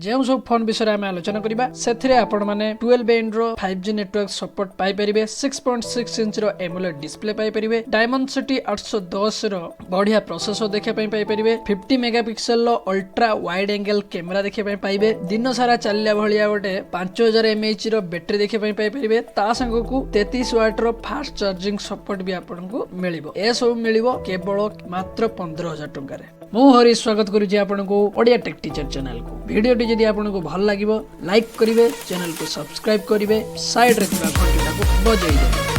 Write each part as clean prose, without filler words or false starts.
जो सब फोन विषय में आलोचना करबा सेथिरे आपण माने 12 बैंड रो 5G नेटवर्क सपोर्ट पाई परिबे 6.6 इंच रो एमोलेड डिस्प्ले पाई परिबे डायमेंसिटी 810 रो बढ़िया प्रोसेसर देखा पाई परिबे 50 मेगापिक्सल रो अल्ट्रा वाइड एंगल कैमरा देखा पाई पाइबे दिन सारा चलला भलिया गोटे 5000 mAh रो बैटरी देखा पाई परिबे ता संग को 33 वाट रो फास्ट चार्जिंग सपोर्ट भी आपनको मिलिबो ए सब मिलिबो केवल मात्र 15000 टंका रे। मु हरि स्वागत करूची आपनको ओडिया टेक टीचर चैनल को। वीडियो टी जदि आपनको भल लागिवो लाइक करिवे, चैनल को सब्सक्राइब करिवे, साइड रे थिबा घंटीटा को बजाई देबे।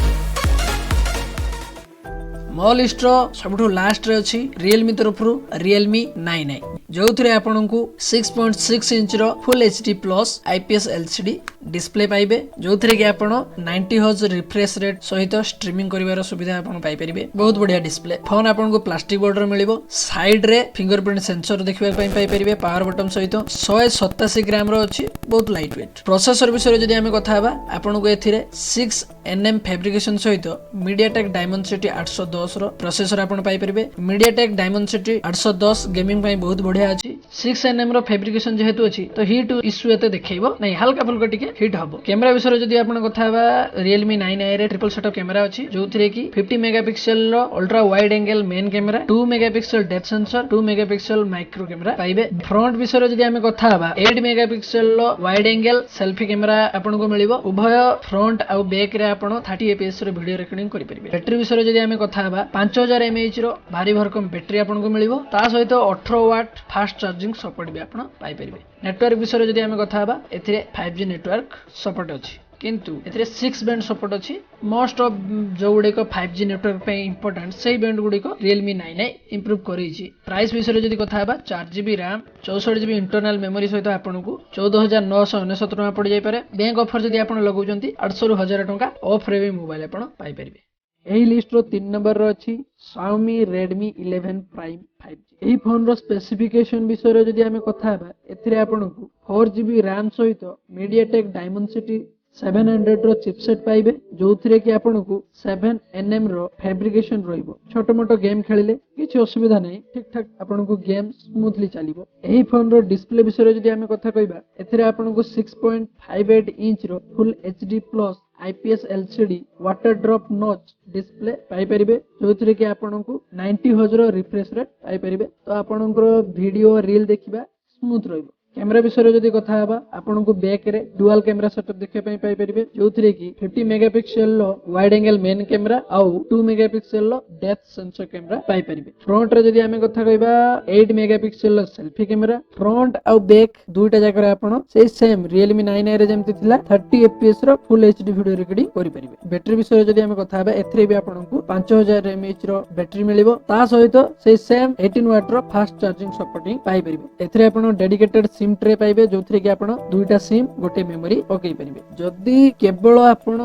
मो लिस्ट रो सबठो लास्ट रे अछि Realme तरफरु Realme 9i जो थरे आपनको 6.6 इंच रो full HD plus IPS LCD display पाइबे जो थरे कि आपण 90 हर्ट्ज रिफ्रेश रेट सहित स्ट्रीमिंग करिवार सुविधा आपण पाई परिबे। बहुत बढ़िया डिस्प्ले फोन आपनको प्लास्टिक बॉर्डर मिलिबो। साइड रे फिंगरप्रिंट सेंसर देखिबा पाई परिबे पावर बटन सहित 187 ग्राम रो अछि बहुत लाइट वेट। प्रोसेसर विषय जदि हमें कथा हबा आपनको एथिरे 6nm फैब्रिकेशन सहित MediaTek Dimensity 810 रो प्रोसेसर आपण पाई परिबे। MediaTek Dimensity 810 गेमिंग पई बहुत बढ़िया अछि। 6nm रो फैब्रिकेशन जेहेतु अछि तो हीट इश्यू एते देखैबो नै, हल्का फुल्का टिके हिट हबो। कैमरा विषय जदि आपण कथा हबा Realme 9i रे ट्रिपल सेटअप कैमरा अछि जो थरे कि 50 मेगापिक्सल रो ultra wide angle main camera, 2 megapixel depth sensor, 2 megapixel micro camera पाइबे। फ्रंट विषय जदि हमें कथा हबा 8 मेगापिक्सल रो वाइड एंगल सेल्फी कैमरा आपण को मिलिबो। उभय फ्रंट आ बैक रे आपण 30 fps रो वीडियो रिकॉर्डिंग करि परिबे। बैटरी विषय जदि हमें कथा हबा 5000 mAh रो भारी भरकम बैटरी आपण को मिलिबो। ता सहित 18 वाट फास्ट चार्जिंग सपोर्ट भी आपण पाई परिबे। नेटवर्क विषय जदि हमें कथा हबा एथिरे 5G नेटवर्क सपोर्ट अछि किंतु एथिरे 6 बैंड सपोर्ट अछि। मोस्ट ऑफ जो गुडी को 5G नेटवर्क पे इंपोर्टेंट सेही बैंड गुडी को Realme 9i इंप्रूव करिछि। प्राइस विषय जदि कथा हबा 4GB RAM 64GB internal memory सहित आपनको 14999 टका पड़ जाय पारे। बैंक ऑफर जदि आपण लगौचंती 800 रु 1000 टका ऑफ रे भी मोबाइल आपण पाई परिबे। एही लिस्ट रो 3 नंबर रो अछि Xiaomi Redmi 11 Prime 5G। एही फोन रो स्पेसिफिकेशन विषय रो जदि हमें कथा हबा एथिरे आपनको 4GB RAM सहित MediaTek Dimensity 700 रो चिपसेट पाइबे जो थरे कि आपनको 7nm रो फैब्रिकेशन रहिबो। छोटो मोटो गेम खेलिले किछि असुविधा नै, ठीक ठाक आपनको गेम स्मूथली चलिबो। एही फोन रो डिस्प्ले विषय जदि हमें कथा कहिबा एथिरे आपनको 6.58 इंच रो full HD plus IPS LCD water drop notch display पाई परिबे जो थरे कि आपनको 90 हर्ट्ज रो रिफ्रेश रेट पाई परिबे। तो आपनको वीडियो रील देखिबा स्मूथ रहिबो। कैमरा विषय जदि कथा हबा आपनको बैक रे डुअल कैमरा सेटअप देखै पई पाई परिबे जो थरे कि 50 मेगापिक्सल लो वाइड एंगल मेन कैमरा आउ 2 मेगापिक्सल लो डेप्थ सेंसर कैमरा पाई परिबे। फ्रंट रे जदि हमें कथा कहबा 8 मेगापिक्सल लो सेल्फी कैमरा। फ्रंट आउ बैक दुईटा जगह रे आपण से सेम Realme 9i रे जेमति थिला 30 fps रो फुल HD वीडियो रिकॉर्डिंग करि परिबे। बैटरी विषय जदि हमें कथा हबा एथरे भी आपनको 5000 mAh रो बैटरी मिलिबो। ता सहित से सेम 18 वाट रो फास्ट चार्जिंग सपोर्टिंग पाई परिबे। एथरे आपण डेडिकेटेड सिम ट्रे पाइबे जो थरे कि आपण दुईटा सिम गोटे मेमोरी पकई परिबे। जदि केवल आपण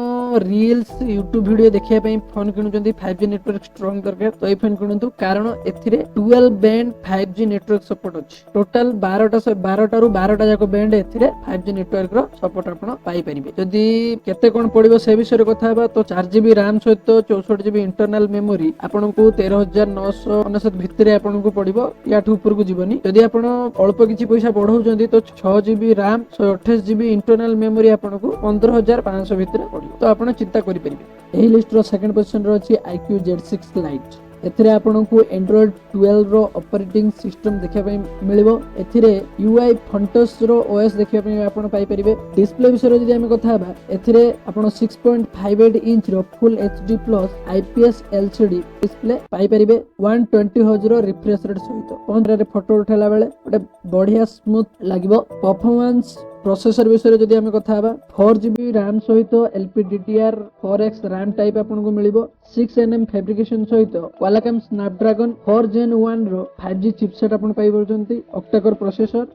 रील्स YouTube वीडियो देखिया पई फोन किनुचंती 5G नेटवर्क स्ट्रांग दरकार तो ए फोन किनंतु कारण एथिरे 12 बैंड 5G नेटवर्क सपोर्ट अछि। टोटल 12टा रु 12टा जाको बैंड एथिरे 5G नेटवर्क रो सपोर्ट आपण पाई परिबे। जदि केते कोन पडिबो से विषय कथा बा तो 4GB RAM सहित 64GB इंटरनल मेमोरी आपनको 13999 भितरे आपनको पडिबो, याठू ऊपर को जीवनी। जदि आपण अल्प किछि पैसा बढ़ौचंती तो 6GB RAM 128GB internal memory आपनको 15500 भितरे पडिबो। तो आपण चिंता करि परिबे। एही लिस्ट रो सेकंड पोजीशन रो अछि iQOO Z6 Lite। एथिरे आपनको Android 12 रो ऑपरेटिंग सिस्टम देखा पई मिलिबो। एथिरे UI Fontos रो OS देखा पई आपण पाई परिबे। डिस्प्ले विषय जदि हमें कथा हबा एथिरे आपण 6.58 इंच रो full HD plus IPS LCD display पाई परिबे। 120 हर्ट्ज रो रिफ्रेश रेट सहित फोन रे फोटो उठेला बेले ओटे बढ़िया स्मूथ लागिबो। परफॉर्मेंस प्रोसेसर विषय जदि हमें कथा हबा 4GB RAM सहित LPDDR4X RAM टाइप आपनको मिलिबो। 6nm फैब्रिकेशन सहित Qualcomm Snapdragon 4 Gen 1 रो 5G चिपसेट आपण पाई परचंती। Octa core processor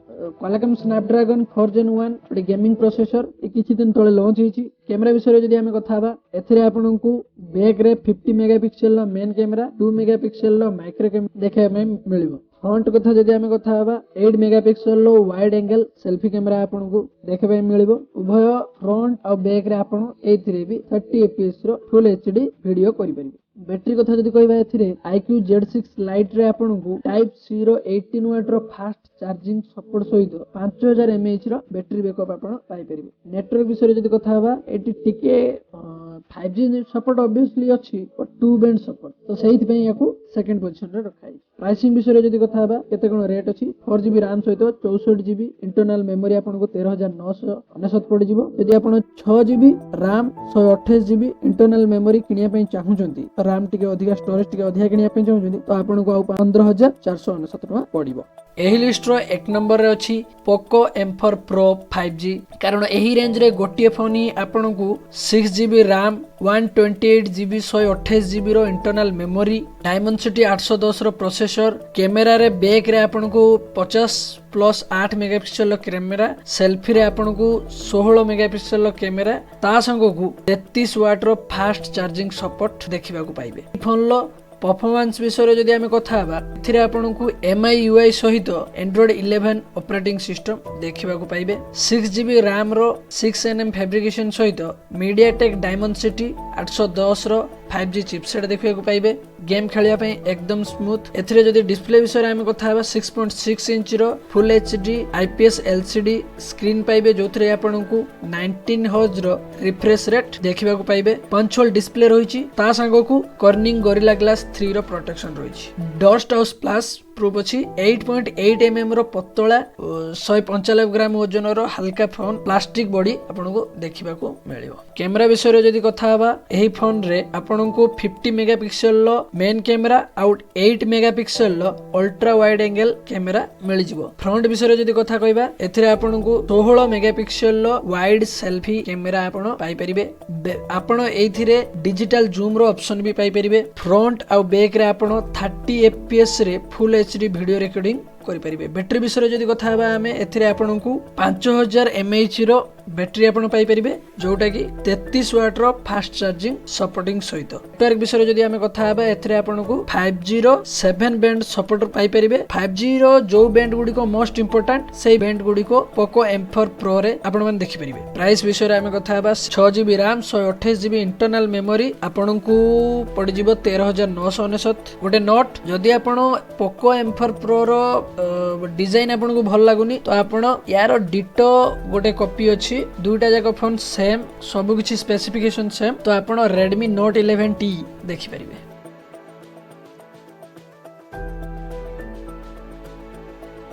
Qualcomm Snapdragon 4 Gen 1 ओटे गेमिंग प्रोसेसर ए किछि दिन तळे लॉन्च होईछि। कैमरा विषय जदि हमें कथा हबा एथिरे आपनको बैक रे 50 मेगापिक्सल लो मेन कैमरा 2 मेगापिक्सल लो माइक्रो कैमरा देखै में मिलिबो। फ्रंट कथा जदि हमें कथा हबा 8 मेगापिक्सल लो वाइड एंगल सेल्फी कैमरा आपनको देखै पई मिलिबो। उभय फ्रंट और बैक रे आपण एथिरे भी 30 fps रो फुल HD वीडियो करि परिबे। बैटरी कथा जदि कहबा एथिरे iQOO Z6 Lite रे आपनकु टाइप सी रो 18 वाट रो फास्ट चार्जिंग सपोर्ट सहित 5000 mAh रो बैटरी बैकअप आपण पाई परिबे। नेटवर्क विषय जदि कथा हबा एटी टिके 5G सपोर्ट ऑब्वियसली अछि पर 2 बैंड सपोर्ट तो सेहित पई याकू सेकंड पोजीशन रे रखाई। प्राइसिंग विषय जदि कथा हबा केते कोन रेट अछि 4GB RAM सहित 64GB इंटरनल मेमोरी आपनको 13999 पड़ जिवो। यदि आपण 6GB RAM 128GB internal memory किनिया पई चाहुचंती RAM टिके अधिका स्टोरेज टिके अधिका किनिया पई चाहुचंती तो आपनको आ 15499 टका पड़िबो। एही लिस्ट रो 1 नंबर रे अछि Poco M4 Pro 5G कारण एही रेंज रे गोटिए फोन ही आपनकु 6GB RAM 128GB 128GB रो इंटरनल मेमोरी Dimensity 810 रो प्रोसेसर कैमरा रे बैक रे आपनकु 50+8 मेगापिक्सल रो कैमरा सेल्फी रे आपनकु 16 मेगापिक्सल रो कैमरा ता संगकु 33 वाट रो फास्ट चार्जिंग सपोर्ट देखिबा को पाइबे। फोन लो परफॉर्मेंस विषय जदि आमे कथा हबा एथिरे आपनकु MI UI सहित Android 11 ऑपरेटिंग सिस्टम देखिबा को पाइबे। 6GB RAM रो 6nm फैब्रिकेशन सहित MediaTek Dimensity 810 रो 5G चिपसेट देखिबा को पाइबे। गेम खेलिया पई एकदम स्मूथ। एथिरे जदि डिस्प्ले विषय आमे कथा हबा 6.6 इंच रो full HD IPS LCD screen पाइबे जोथरे आपनकु 19 हर्ट्ज रो रिफ्रेश रेट देखिबा को पाइबे। पंच होल डिस्प्ले रहिछि ता संगकु कर्निंग गोरिल्ला ग्लास 3 रो प्रोटेक्शन रहिछि। डस्ट हाउस प्लस प्रूफ अछि 8.8 mm रो पतला 195 ग्राम ओजन रो हल्का फोन प्लास्टिक बॉडी आपनको देखिबा को मिलियो। कैमरा विषय जदि कथा हबा एही फोन रे आपनको 50 मेगापिक्सल लो मेन कैमरा आउट 8 मेगापिक्सल लो अल्ट्रा वाइड एंगल कैमरा मिलि जिवो। फ्रंट विषय जदि कथा कहबा एथिरे आपनको 16 मेगापिक्सल लो वाइड सेल्फी कैमरा आपण पाई परिबे। आपण एथिरे डिजिटल जूम रो ऑप्शन भी पाई परिबे। फ्रंट आ बैक रे आपण 30 fps रे फुल HD वीडियो रिकॉर्डिंग करि परिबे। बैटरी विषय जदि कथा हबा हमें एथिरे आपनकु 5000 mAh रो बैटरी आपण पाई परिबे जोटा कि 33 वाट रो फास्ट चार्जिंग सपोर्टिंग सहित। नेटवर्क विषय जदि हमें कथा हबा एथिरे आपनकु 5G रो 7 बैंड सपोर्ट पाई परिबे। 5G रो जो बैंड गुडी को मोस्ट इंपोर्टेंट सेही बैंड गुडी को Poco M4 Pro रे आपण मन देखि परिबे। प्राइस विषय रे हमें कथा हबा 6GB RAM 128GB internal memory आपनकु पड़ जिवो 13999। गोटे नोट जदि आपण Poco M4 Pro रो डिजाइन आपन को भल लागुनी तो आपण यार डिटो गोटे कॉपी अछि दुईटा जाक फोन सेम सब किछि स्पेसिफिकेशन सेम तो आपण Redmi Note 11T देखि परिबे।